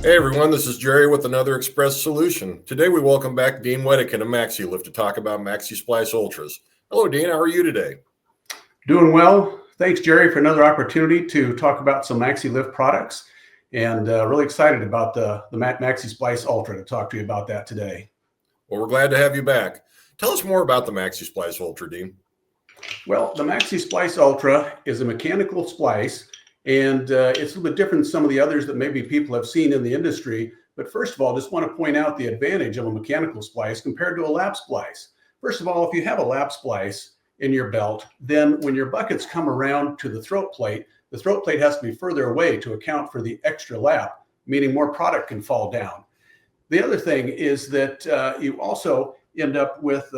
Hey everyone, this is Jerry with another Express solution. Today we welcome back Dean Wedekind of Maxi-Lift to talk about Maxi-Splice Ultras. Hello Dean, how are you today? Doing well. Thanks, Jerry, for another opportunity to talk about some Maxi-Lift products. And really excited about the Maxi-Splice Ultra to talk to you about that today. Well, we're glad to have you back. Tell us more about the Maxi-Splice Ultra, Dean. Well, the Maxi-Splice Ultra is a mechanical splice, and it's a little bit different than some of the others that maybe people have seen in the industry. But first of all, just want to point out the advantage of a mechanical splice compared to a lap splice. First of all, if you have a lap splice in your belt, then when your buckets come around to the throat plate has to be further away to account for the extra lap, meaning more product can fall down. The other thing is that you also end up with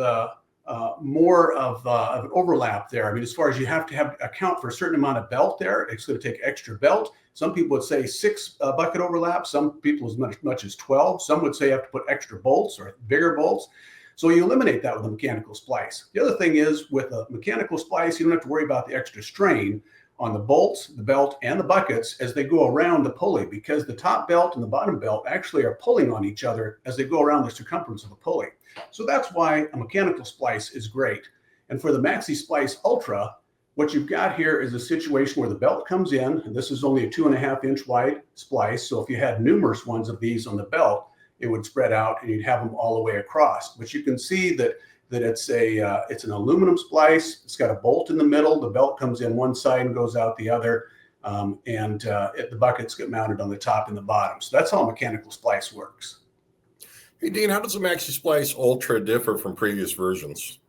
more of an overlap there. I mean, as far as you have to account for a certain amount of belt there, it's going to take extra belt. Some people would say 6 bucket overlap. Some people as much as 12. Some would say you have to put extra bolts or bigger bolts. So you eliminate that with a mechanical splice. The other thing is with a mechanical splice, you don't have to worry about the extra strain on the bolts, the belt, and the buckets as they go around the pulley, because the top belt and the bottom belt actually are pulling on each other as they go around the circumference of the pulley. So that's why a mechanical splice is great. And for the Maxi-Splice Ultra, what you've got here is a situation where the belt comes in, and this is only a 2.5-inch wide splice. So if you had numerous ones of these on the belt, it would spread out and you'd have them all the way across. But you can see that it's an aluminum splice. It's got a bolt in the middle. The belt comes in one side and goes out the other, and the buckets get mounted on the top and the bottom. So that's how a mechanical splice works. Hey Dean, how does the Maxi-Splice Ultra differ from previous versions?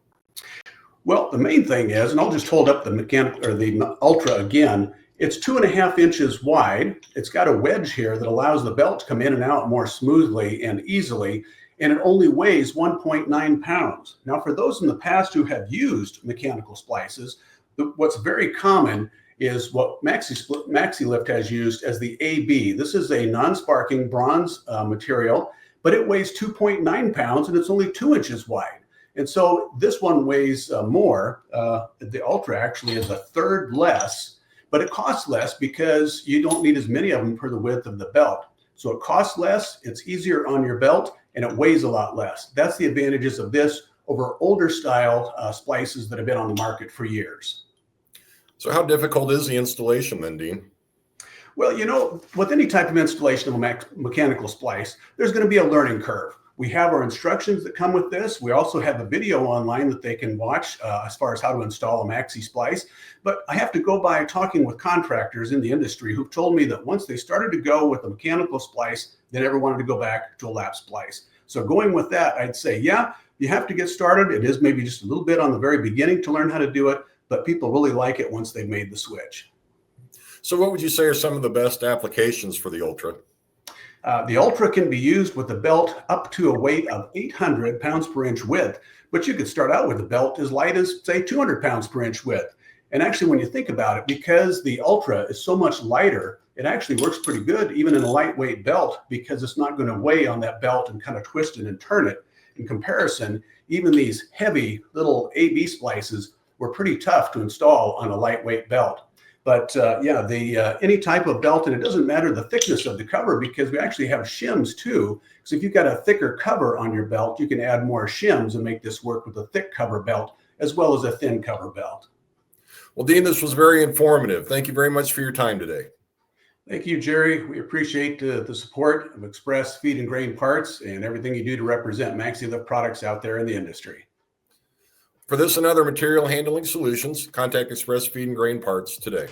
Well, the main thing is, and I'll just hold up the mechanical or the Ultra again. It's 2.5 inches wide. It's got a wedge here that allows the belt to come in and out more smoothly and easily, and it only weighs 1.9 pounds. Now, for those in the past who have used mechanical splices, what's very common is what Maxi-Lift has used as the AB. This is a non-sparking bronze material, but it weighs 2.9 pounds and it's only 2 inches wide. And so this one weighs more. The Ultra actually is a third less, but it costs less because you don't need as many of them per the width of the belt. So it costs less, it's easier on your belt, and it weighs a lot less. That's the advantages of this over older style splices that have been on the market for years. So how difficult is the installation then, Dean? Well, you know, with any type of installation of a mechanical splice, there's going to be a learning curve. We have our instructions that come with this. We also have a video online that they can watch as far as how to install a Maxi-Splice. But I have to go by talking with contractors in the industry who've told me that once they started to go with a mechanical splice, they never wanted to go back to a lap splice. So going with that, I'd say, yeah, you have to get started. It is maybe just a little bit on the very beginning to learn how to do it, but people really like it once they've made the switch. So what would you say are some of the best applications for the Ultra? The Ultra can be used with a belt up to a weight of 800 pounds per inch width, but you could start out with a belt as light as, say, 200 pounds per inch width. And actually, when you think about it, because the Ultra is so much lighter, it actually works pretty good even in a lightweight belt because it's not going to weigh on that belt and kind of twist it and turn it. In comparison, even these heavy little AB splices were pretty tough to install on a lightweight belt. But any type of belt, and it doesn't matter the thickness of the cover because we actually have shims too. So if you've got a thicker cover on your belt, you can add more shims and make this work with a thick cover belt as well as a thin cover belt. Well, Dean, this was very informative. Thank you very much for your time today. Thank you, Jerry. We appreciate the support of Express Feed and Grain Parts and everything you do to represent Maxi-Lift products out there in the industry. For this and other material handling solutions, contact Express Feed and Grain Parts today.